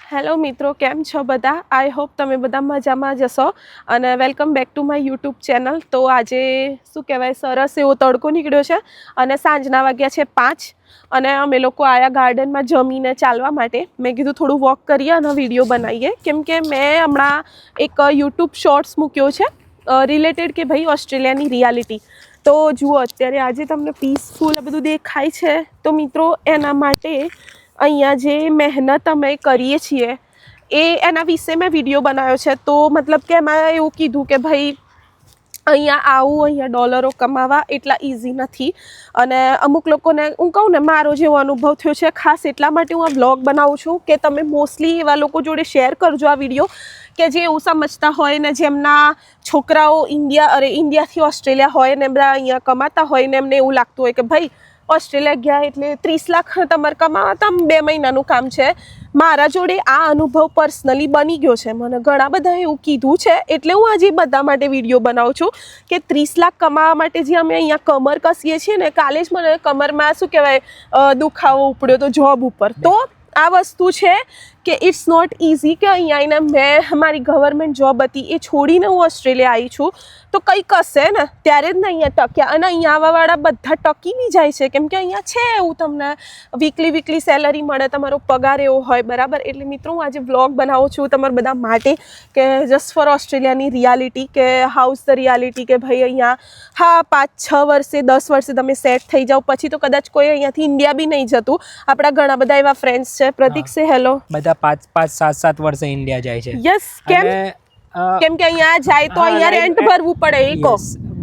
Hello મિત્રો, કેમ છો બધા? આઈ હોપ તમે બધા મજામાં જશો અને welcome back to my YouTube channel. તો આજે શું કહેવાય, સરસ એવો તડકો નીકળ્યો છે અને સાંજના વાગ્યા છે 5 અને અમે લોકો આવ્યા ગાર્ડનમાં જમીને ચાલવા માટે. મેં કીધું થોડું વોક કરીએ અને વિડીયો બનાવીએ, કેમ કે મેં હમણાં એક યુટ્યુબ શોર્ટ્સ મૂક્યો છે રિલેટેડ કે ભાઈ ઓસ્ટ્રેલિયાની રિયાલિટી. તો જુઓ, અત્યારે આજે તમને પીસફુલ આ બધું દેખાય છે. તો મિત્રો, એના માટે અહીંયા જે મહેનત અમે કરીએ છીએ એના વિશે મેં વિડીયો બનાવ્યો છે. તો મતલબ કે એમાં એવું કીધું કે ભાઈ અહીંયા આવું, અહીંયા ડોલરો કમાવા એટલા ઇઝી નથી. અને અમુક લોકોને હું કહું ને, મારો જેવો અનુભવ થયો છે, ખાસ એટલા માટે હું આ વ્લોગ બનાવું છું કે તમે મોસ્ટલી એવા લોકો જોડે શેર કરજો આ વિડીયો કે જે એવું સમજતા હોય ને જેમના છોકરાઓ ઇન્ડિયાથી ઓસ્ટ્રેલિયા હોય ને બધા અહીંયા કમાતા હોય ને એમને એવું લાગતું હોય કે ભાઈ ઓસ્ટ્રેલિયા ગયા એટલે 30 લાખ તમારે કમાવા, તમે 2 મહિનાનું કામ છે. મારા જોડે આ અનુભવ પર્સનલી બની ગયો છે. મને ઘણા બધા એવું કીધું છે, એટલે હું આજે બધા માટે વિડીયો બનાવું છું કે 30 લાખ કમાવા માટે જે અમે અહીંયા કમર કસીએ છીએ ને, કાલે જ મને કમરમાં શું કહેવાય દુખાવો ઉપડ્યો તો જોબ ઉપર. તો આ વસ્તુ છે કે ઇટ્સ નોટ ઇઝી કે અહીંયા આવીને મેં મારી ગવર્મેન્ટ જોબ હતી એ છોડીને હું ઓસ્ટ્રેલિયા આવી છું તો કંઈક હશે ને, ત્યારે જ ને અહીંયા ટક્યા. અને અહીંયા આવવાવાળા બધા ટકી બી જાય છે, કેમ કે અહીંયા છે એવું તમને વીકલી સેલરી મળે, તમારો પગાર એવો હોય, બરાબર. એટલે મિત્રો, હું આજે વ્લોગ બનાવું છું તમારા બધા માટે કે જસ્ટ ફોર ઓસ્ટ્રેલિયાની રિયાલિટી, કે હાઉસ ધ રિયાલિટી, કે ભાઈ અહીંયા હા 5-6 વર્ષે 10 વર્ષે તમે સેટ થઈ જાઓ પછી તો કદાચ કોઈ અહીંયાથી ઇન્ડિયા બી નહીં જતું. આપણા ઘણા બધા એવા ફ્રેન્ડ્સ છે. પ્રતિક સે હેલો. બધા 5-7 વર્ષે ઇન્ડિયા જાય છે. યસ. કેમ કે અહીંયા જાય તો અહીંયા રેન્ટ ભરવું પડે. એ કહો,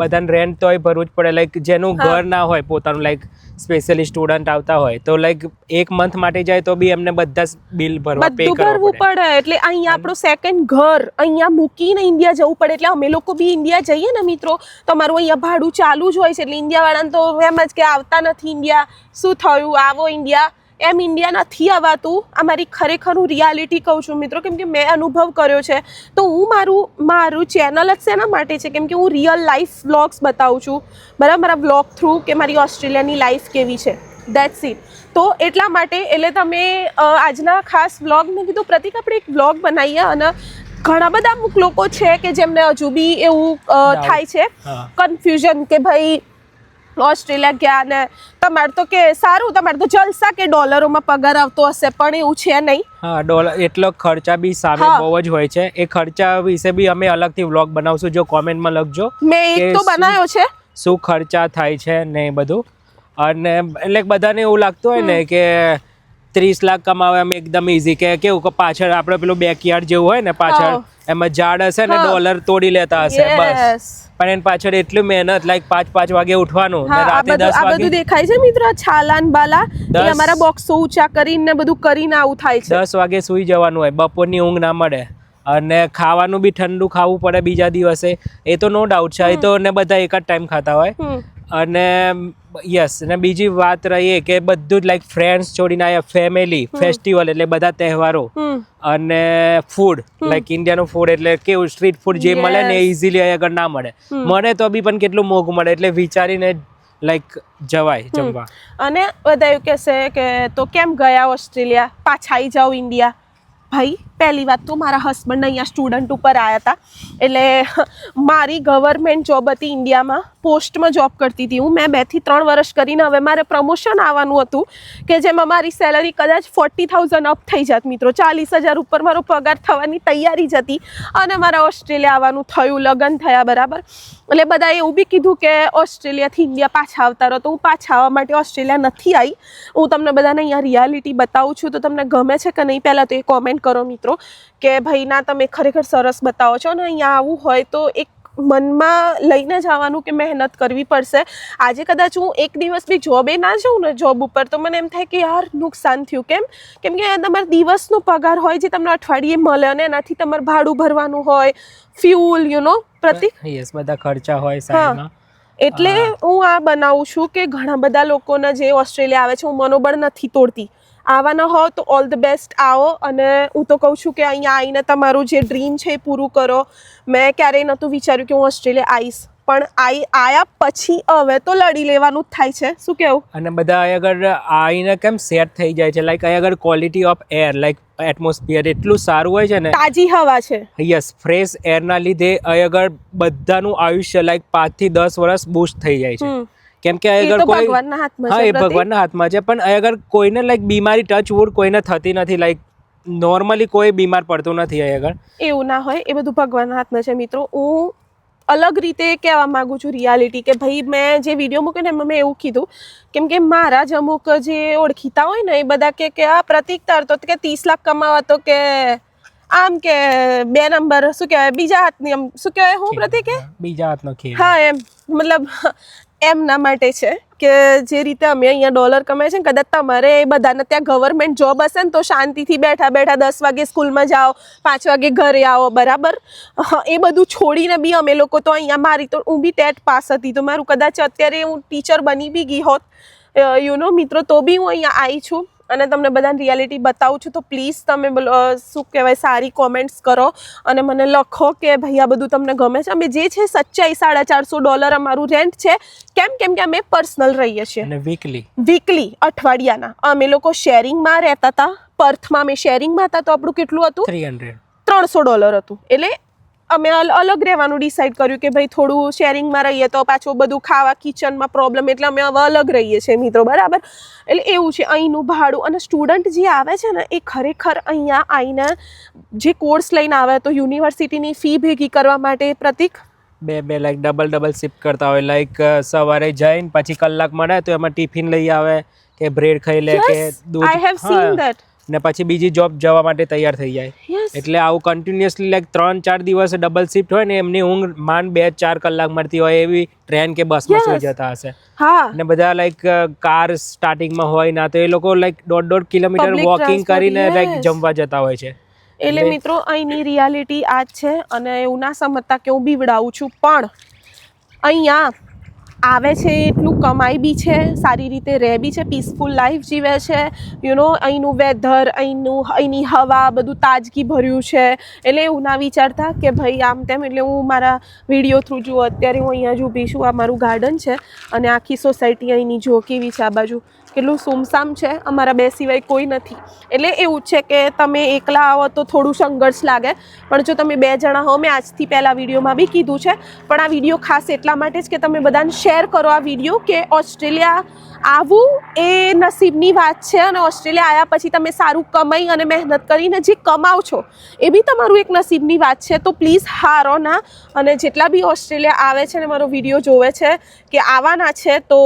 બધાને રેન્ટ તોય ભરવું જ પડે. લાઈક જેનું ઘર ના હોય પોતાનું, લાઈક સ્પેશિયલી સ્ટુડન્ટ આવતા હોય તો લાઈક 1 મંથ માટે જાય તો બી એમને બધા બિલ ભરવું પડે. એટલે અહીંયા આપણો સેકન્ડ ઘર અહીંયા મૂકીને ઇન્ડિયા જવું પડે. એટલે અમે લોકો બી ઇન્ડિયા જઈએ ને મિત્રો, તમારું અહીંયા ભાડું ચાલુ જ હોય છે. એટલે ઇન્ડિયાવાળાને તો એમ જ કે આવતા નથી ઇન્ડિયા, શું થયું, આવો ઇન્ડિયા. એમ ઇન્ડિયા નથી આવતું. આ મારી ખરેખર હું રિયાલિટી કહું છું મિત્રો, કેમ કે મેં અનુભવ કર્યો છે. તો હું મારું ચેનલ જ શેના માટે છે, કેમ કે હું રિયલ લાઈફ વ્લોગ્સ બતાવું છું, બરાબર, મારા વ્લોગ થ્રુ, કે મારી ઓસ્ટ્રેલિયાની લાઈફ કેવી છે, દેટ્સ ઇટ. તો એટલા માટે એટલે તમે આજના ખાસ વ્લોગ મેં કીધું પ્રતિક આપણે એક વ્લોગ બનાવીએ. અને ઘણા બધા અમુક લોકો છે કે જેમને હજુ બી એવું થાય છે કન્ફ્યુઝન કે ભાઈ ઓસ્ટ્રેલિયા ગયા ને તમારે તો કે સારું, તમારે તો જલસા કે ડોલરોમાં પગાર આવતો હશે, પણ એવું છે નહીં. હા, ડોલર એટલો ખર્ચા બી સામે બહુ જ હોય છે. એ ખર્ચા વિશે બી અમે અલગથી વ્લોગ બનાવશું, જો કોમેન્ટમાં લખજો. મેં એક તો બનાવ્યો છે શું ખર્ચા થાય છે ને એ બધું. અને એટલે બધાને એવું લાગતું હોય ને કે 30 લાખ કમાવે એમ એકદમ ઇઝી, કે કેવું કે પાછળ આપણે પેલું બેકયાર્ડ જેવું હોય ને, પાછળ એમાં ઝાડ હશે ને ડોલર તોડી લેતા હશે, બસ. પણ એની પાછળ એટલી મહેનત, લાઈક 5 વાગે ઉઠવાનું ને રાતે 10 વાગે. બધું દેખાય છે મિત્રો, છાલાન બાલા એ અમારા બોક્સો ઊંચા કરીને બધું કરીને આવું થાય છે. 10 વાગે સૂઈ જવાનું હોય, બપોરની ઊંઘ ના મળે અને ખાવાનું બી ઠંડુ ખાવું પડે બીજા દિવસે. એ તો નો ડાઉટ છે, એ તો ને બધા એક જ ટાઈમ ખાતા હોય. અને યસ, અને બીજી વાત રહી કે બધું જ લાઈક ફ્રેન્ડ્સ છોડીને આયા, ફેમિલી, ફેસ્ટિવલ એટલે બધા તહેવારો, અને ફૂડ, લાઈક ઇન્ડિયાનું ફૂડ એટલે કેવું સ્ટ્રીટ ફૂડ જે મળે ને એ ઇઝીલી આગળ ના મળે. મળે તો બી પણ કેટલું મોંઘું મળે, એટલે વિચારીને લાઈક જવાય જમવા. અને બધા એવું કહેશે કે તો કેમ ગયા ઓસ્ટ્રેલિયા, પાછા આવી જાઓ ઇન્ડિયા. ભાઈ, પહેલી વાત તો મારા હસબન્ડ અહીંયા સ્ટુડન્ટ ઉપર આવ્યા હતા, એટલે મારી ગવર્મેન્ટ જોબ હતી ઇન્ડિયામાં, પોસ્ટમાં જોબ કરતી હતી હું. મેં 2 થી 3 વર્ષ કરીને હવે મારે પ્રમોશન આવવાનું હતું કે જેમાં મારી સેલરી કદાચ 40,000 અપ થઈ જાત મિત્રો, 40,000 ઉપર મારો પગાર થવાની તૈયારી જ હતી. અને મારા ઓસ્ટ્રેલિયા આવવાનું થયું, લગ્ન થયા, બરાબર. એટલે બધાએ એવું બી કીધું કે ઓસ્ટ્રેલિયાથી ઇન્ડિયા પાછા આવતા રહો. તો હું પાછા આવવા માટે ઓસ્ટ્રેલિયા નથી આવી. હું તમને બધાને અહીંયા રિયાલિટી બતાવું છું, તો તમને ગમે છે કે નહીં પહેલાં તો એ કોમેન્ટ કરો મિત્રો, કે ભાઈ ના તમે ખરેખર સરસ બતાવો છો. અને અહીંયા આવું હોય તો એક મનમાં લઈને જવાનું કે મહેનત કરવી પડશે. આજે કદાચ હું એક દિવસ બી જોબે ના જાઉં ને જોબ ઉપર, તો મને એમ થાય કે યાર નુકસાન થયું. કેમ કે તમારે દિવસનો પગાર હોય જે તમને અઠવાડિયે મળે, અને એનાથી તમારે ભાડું ભરવાનું હોય, ફ્યુલ, પ્રતિક, યસ, બધા ખર્ચા હોય સાઈડમાં. એટલે હું આ બનાવું છું કે ઘણા બધા લોકોને જે ઓસ્ટ્રેલિયા આવે છે, હું મનોબળ નથી તોડતી. આવવાના હો તો ઓલ ધ બેસ્ટ આવો. અને હું તો કહું છું કે અહીંયા આવીને તમારું જે ડ્રીમ છે એ પૂરું કરો. મેં ક્યારેય નહોતું વિચાર્યું કે હું ઓસ્ટ્રેલિયા આવીશ, પણ આયા પછી હવે તો લડી લેવાનું જ થાય છે. શું કેવું? અને બધા અહીં આગળ આવીને કેમ સેટ થઈ જાય છે, લાઈક અહીં આગળ quality of air, like atmosphere એટલું સારું હોય છે ને. તાજી હવા છે. યસ, ફ્રેશ એરના લીધે અહીં આગળ બધાનું આયુષ્ય લાઈક 5 થી 10 વર્ષ બૂસ્ટ થઈ જાય છે. કેમ કે અહીં આગળ કોઈ ભગવાનના હાથમાં હા છે. એ ભગવાનના હાથમાં છે, પણ અહીં આગળ કોઈને લાઈક બીમારી ટચ વુડ કોઈને થતી નથી, લાઈક નોર્મલી કોઈ બીમાર પડતું નથી અહીં આગળ. એવું ના હોય, એ બધું ભગવાનના હાથમાં છે મિત્રો. હું અલગ રીતે કહેવા માંગુ છું રિયાલિટી, કે ભાઈ મેં જે વિડીયો મૂક્યો ને એમાં મેં એવું કીધું, કેમ કે મારા જ અમુક જે ઓળખીતા હોય ને એ બધા કે આ પ્રતિક તાર તો કે 30 લાખ કમાવા તો કે આમ કે 2 નંબર શું કહેવાય બીજા હાથની આમ શું કહેવાય હું પ્રતિક કે બીજા હાથનો ખેલ. હા એમ મતલબ એમના માટે છે કે જે રીતે અમે અહીંયા ડોલર કમાય છે ને, કદાચ તમારે એ બધાને ત્યાં ગવર્મેન્ટ જોબ હશે ને તો શાંતિથી બેઠા બેઠા 10 વાગે સ્કૂલમાં જાઓ, 5 વાગે ઘરે આવો, બરાબર. એ બધું છોડીને બી અમે લોકો તો અહીંયા મારી તો હું બી ટેટ પાસ હતી, તો મારું કદાચ અત્યારે હું ટીચર બની બી ગઈ હોત મિત્રો, તો બી હું અહીંયા આવી છું અને તમને બધાને રિયાલિટી બતાવું છું. તો પ્લીઝ તમે શું કહેવાય સારી કોમેન્ટ્સ કરો અને મને લખો કે ભાઈ આ બધું તમને ગમે છે. અમે જે છે સચ્ચાઈ $450 અમારું રેન્ટ છે. કેમ કે અમે પર્સનલ રહીએ છીએ અને વીકલી અઠવાડિયાના. અમે લોકો શેરિંગમાં રહેતા હતા. પર્થમાં અમે શેરિંગમાં હતા તો આપણું કેટલું હતું? $300 હતું. એટલે અમે અલગ રહેવાનું ડિસાઈડ કર્યું કે ભાઈ થોડું શેરિંગમાં રહીએ તો પાછું બધું ખાવા કિચનમાં પ્રોબ્લેમ, એટલે અમે હવે અલગ રહીએ છીએ મિત્રો, બરાબર. એટલે એવું છે અહીંનું ભાડું. અને સ્ટુડન્ટ જે આવે છે ને એ ખરેખર અહીંયા આવીને જે કોર્સ લઈને આવે તો યુનિવર્સિટીની ફી ભેગી કરવા માટે પ્રતિક બે લાઈક ડબલ શિફ્ટ કરતા હોય, લાઈક સવારે જઈને પછી કલાક મળે તો એમાં ટિફિન લઈ આવે કે બ્રેડ ખાઈ લે કે દૂધ, આઈ હેવ સીન ધેટ. ને પછી બીજી જોબ જવા માટે તૈયાર થઈ જાય. એટલે આવું કન્ટિન્યુઅસલી લાઈક 3-4 દિવસ ડબલ શિફ્ટ હોય ને એમની ઊંઘ માંડ 2-4 કલાક મળતી હોય એવી ટ્રેન કે બસમાં સુઈ જતા હશે. ને બધા લાઈક કાર સ્ટાર્ટિંગમાં હોય ના તો એ લોકો લાઈક 1.5 કિલોમીટર વોકિંગ કરીને લાઈક જમવા જતા હોય છે. એટલે મિત્રો અહીંની રિયાલિટી આ જ છે. અને એવું ના સમજતા કે હું બીવડાવું છું, પણ અહીંયા આવે છે એટલું કમાઈ બી છે, સારી રીતે રહે બી છે, પીસફુલ લાઈફ જીવે છે. અહીંનું વેધર, અહીંની હવા બધું તાજગી ભર્યું છે. એટલે એવું ના વિચારતા કે ભાઈ આમ તેમ. એટલે હું મારા વિડીયો થ્રુ જુઓ, અત્યારે હું અહીંયા જ ઊભી છું, આ મારું ગાર્ડન છે અને આખી સોસાયટી અહીંની જો કેવી છે, આ બાજુ કેટલું સુમસામ છે, અમારા બે સિવાય કોઈ નથી. એટલે એવું છે કે તમે એકલા આવો તો થોડું સંઘર્ષ લાગે, પણ જો તમે 2 જણા હો, મેં આજથી પહેલાં વિડીયોમાં બી કીધું છે, પણ આ વિડીયો ખાસ એટલા માટે જ કે તમે બધાને શેર કરો આ વિડીયો, કે ઓસ્ટ્રેલિયા આવવું એ નસીબની વાત છે. અને ઓસ્ટ્રેલિયા આવ્યા પછી તમે સારું કમાઈ અને મહેનત કરીને જે કમાવ છો એ બી તમારું એક નસીબની વાત છે. તો પ્લીઝ હારો ના. અને જેટલા બી ઓસ્ટ્રેલિયા આવે છે ને મારો વિડીયો જોવે છે કે આવવાના છે તો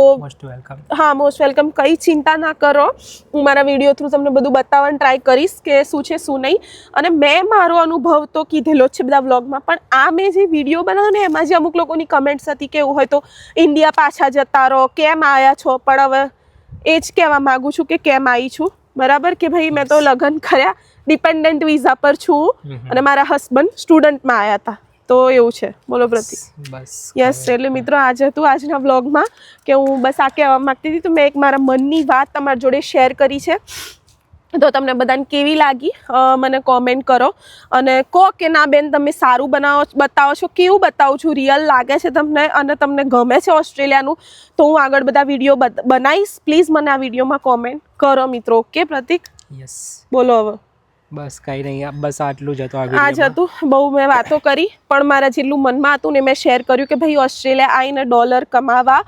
હા, મોસ્ટ વેલકમ. કંઈ ચિંતા ના કરો, હું મારા વિડીયો થ્રુ તમને બધું બતાવવાની ટ્રાય કરીશ કે શું છે શું નહીં. અને મેં મારો અનુભવ તો કીધેલો જ છે બધા વ્લોગમાં, પણ આ મેં જે વિડીયો બનાવ્યો ને એમાં જે અમુક લોકોની કમેન્ટ્સ હતી કે એવું હોય તો ઇન્ડિયા પાછા જતા રહો, કેમ આવ્યા છો. પણ હવે એ જ કહેવા માગું છું કે કેમ આવી છું, બરાબર. કે ભાઈ મેં તો લગ્ન કર્યા, ડિપેન્ડન્ટ વિઝા પર છું અને મારા હસબન્ડ સ્ટુડન્ટમાં આવ્યા હતા. તો એવું છે. બોલો પ્રતિક. યસ. એટલે મિત્રો આજ હતું આજના વ્લોગમાં કે હું બસ આ કહેવા માગતી હતી. તો મેં એક મારા મનની વાત તમારી જોડે શેર કરી છે. તો તમને બધાને કેવી લાગી મને કોમેન્ટ કરો અને કહો કે ના બેન તમે સારું બતાવો છો, કેવું બતાવું છું, રિયલ લાગે છે તમને અને તમને ગમે છે ઓસ્ટ્રેલિયાનું, તો હું આગળ બધા વિડીયો બનાવીશ. પ્લીઝ મને આ વિડીયોમાં કોમેન્ટ કરો મિત્રો. ઓકે પ્રતિક? યસ. બોલો હવે. બસ કંઈ નહીં, બસ આટલું જ હતું. આ જ હતું. બહુ મેં વાતો કરી, પણ મારા જેટલું મનમાં હતું ને મેં શેર કર્યું કે ભાઈ ઓસ્ટ્રેલિયા આવીને ડોલર કમાવા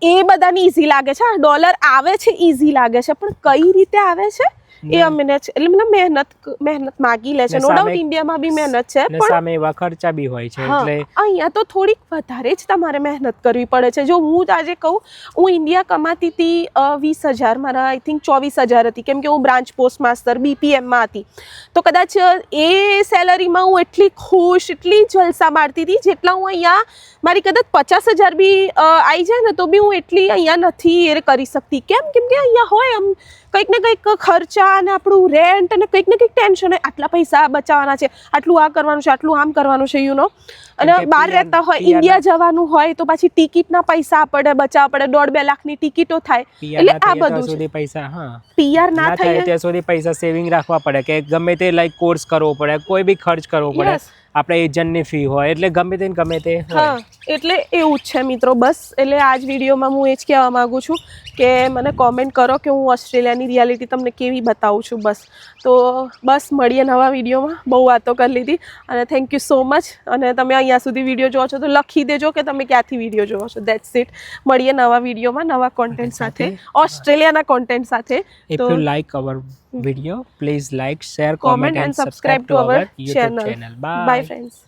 એ બધાને ઇઝી લાગે છે. ડોલર આવે છે ઇઝી લાગે છે, પણ કઈ રીતે આવે છે એ અમને એટલે મહેનત માગી લે છે. નો ડાઉટ ઇન્ડિયામાં બી મહેનત છે, પણ સામે એવા ખર્ચા બી હોય છે. એટલે અહીંયા તો થોડીક વધારે જ તમારે મહેનત કરવી પડે છે. જો હું આજે કહું, હું ઇન્ડિયા કમાતી હતી 20,000, મારા આઈ થિંક 24,000 હતી, કેમ કે હું બ્રાન્ચ પોસ્ટ માસ્ટર BPMમાં હતી. તો કદાચ એ સેલરીમાં હું એટલી ખુશ, એટલી જલસા મારતી હતી જેટલા હું અહીંયા મારી કદાચ 50,000 બી આવી જાય ને તો બી હું એટલી અહીંયા નથી એ કરી શકતી. કેમ કે અહીંયા હોય આમ કંઈક ને કંઈક ખર્ચા અને આપણું રેન્ટ અને કંઈક ને કંઈક ટેન્શન હોય, આટલા પૈસા બચાવવાના છે, આટલું આ કરવાનું છે, આટલું આમ કરવાનું છે, અને બહાર રહેતા હોય, ઇન્ડિયા જવાનું હોય તો પછી ટિકિટના પૈસા આપણે બચાવવા પડે, 1.5-2 લાખની ટિકિટો થાય. એટલે આ બધું છે. પૈસા PR ના થાય ત્યાં સુધી પૈસા સેવિંગ રાખવા પડે કે ગમે તે લાઈક કોર્સ કરવો પડે, કોઈ બી ખર્ચ કરવો પડે, આપણે એજન્ટની ફી હોય, એટલે ગમે તે હોય. હા, એટલે એવું જ છે મિત્રો. બસ એટલે આ જ વિડીયોમાં હું એ જ કહેવા માગું છું કે મને કોમેન્ટ કરો કે હું ઓસ્ટ્રેલિયાની રિયાલિટી તમને કેવી બતાવું છું. બસ તો બસ મળીએ નવા વિડીયોમાં. બહુ વાતો કરી લીધી અને થેન્ક યુ સો મચ. અને તમે અહીંયા સુધી વિડીયો જોવો છો તો લખી દેજો કે તમે ક્યાંથી વિડીયો જોવો છો. That's it. મળીએ નવા વિડીયોમાં નવા કોન્ટેન્ટ સાથે, ઓસ્ટ્રેલિયાના કોન્ટેન્ટ સાથે. If તો you like our video, please like, share, comment and subscribe to our channel. YouTube channel. Bye. Bye friends.